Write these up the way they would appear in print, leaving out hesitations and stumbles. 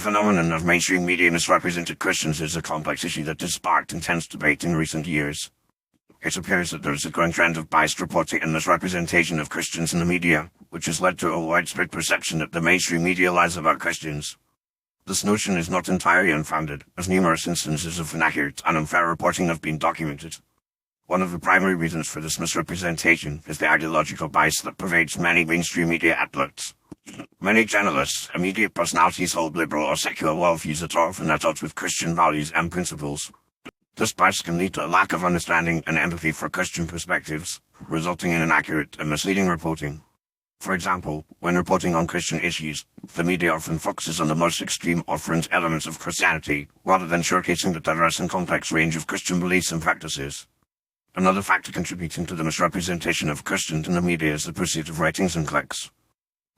phenomenon of mainstream media misrepresented Christians is a complex issue that has sparked intense debate in recent years. It appears that there is a growing trend of biased reporting and misrepresentation of Christians in the media, which has led to a widespread perception that the mainstream media lies about Christians. This notion is not entirely unfounded, as numerous instances of inaccurate and unfair reporting have been documented. One of the primary reasons for this misrepresentation is the ideological bias that pervades many mainstream media outlets. Many journalists and media personalities hold liberal or secular worldviews that are often at odds with Christian values and principles. This bias can lead to a lack of understanding and empathy for Christian perspectives, resulting in inaccurate and misleading reporting. For example, when reporting on Christian issues, the media often focuses on the most extreme or fringe elements of Christianity, rather than showcasing the diverse and complex range of Christian beliefs and practices. Another factor contributing to the misrepresentation of Christians in the media is the pursuit of ratings and clicks.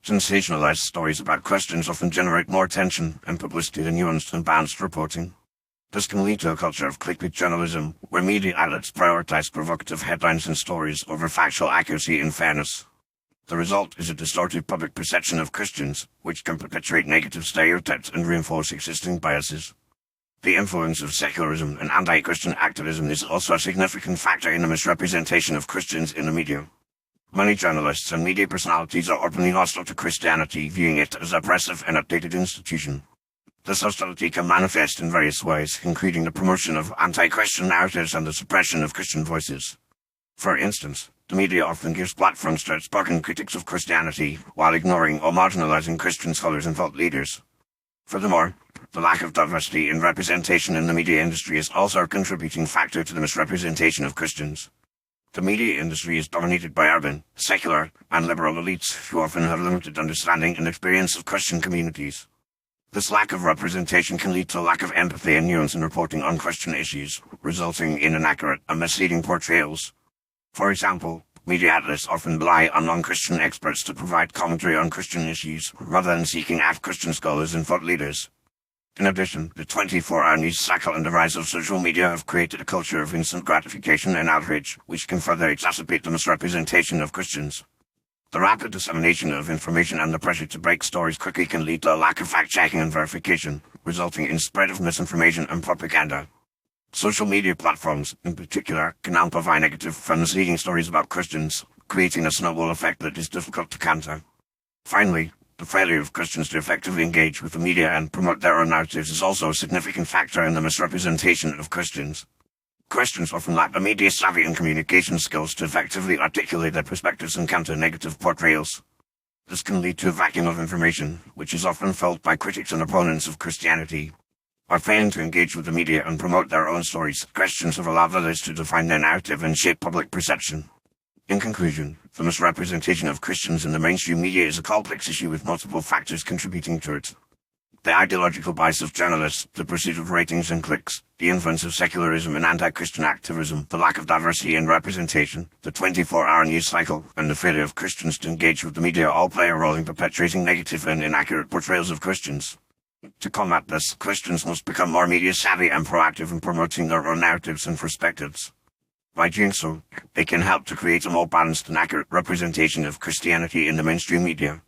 Sensationalized stories about Christians often generate more attention and publicity than nuanced and balanced reporting. This can lead to a culture of clickbait journalism, where media outlets prioritize provocative headlines and stories over factual accuracy and fairness. The result is a distorted public perception of Christians, which can perpetuate negative stereotypes and reinforce existing biases. The influence of secularism and anti-Christian activism is also a significant factor in the misrepresentation of Christians in the media. Many journalists and media personalities are openly hostile to Christianity, viewing it as an oppressive and outdated institution. This hostility can manifest in various ways, including the promotion of anti-Christian narratives and the suppression of Christian voices. For instance, the media often gives platforms to outspoken critics of Christianity, while ignoring or marginalizing Christian scholars and thought leaders. Furthermore, the lack of diversity and representation in the media industry is also a contributing factor to the misrepresentation of Christians. The media industry is dominated by urban, secular, and liberal elites who often have limited understanding and experience of Christian communities. This lack of representation can lead to a lack of empathy and nuance in reporting on Christian issues, resulting in inaccurate and misleading portrayals. For example, media outlets often rely on non-Christian experts to provide commentary on Christian issues, rather than seeking out Christian scholars and thought leaders. In addition, the 24-hour news cycle and the rise of social media have created a culture of instant gratification and outrage, which can further exacerbate the misrepresentation of Christians. The rapid dissemination of information and the pressure to break stories quickly can lead to a lack of fact-checking and verification, resulting in spread of misinformation and propaganda. Social media platforms, in particular, can amplify negative and misleading stories about Christians, creating a snowball effect that is difficult to counter. Finally, the failure of Christians to effectively engage with the media and promote their own narratives is also a significant factor in the misrepresentation of Christians. Christians often lack the media savvy and communication skills to effectively articulate their perspectives and counter negative portrayals. This can lead to a vacuum of information, which is often felt by critics and opponents of Christianity. By failing to engage with the media and promote their own stories, Christians have allowed others to define their narrative and shape public perception. In conclusion, the misrepresentation of Christians in the mainstream media is a complex issue with multiple factors contributing to it. The ideological bias of journalists, the pursuit of ratings and clicks, the influence of secularism and anti-Christian activism, the lack of diversity and representation, the 24-hour news cycle, and the failure of Christians to engage with the media all play a role in perpetuating negative and inaccurate portrayals of Christians. To combat this, Christians must become more media savvy and proactive in promoting their own narratives and perspectives. By doing so, they can help to create a more balanced and accurate representation of Christianity in the mainstream media.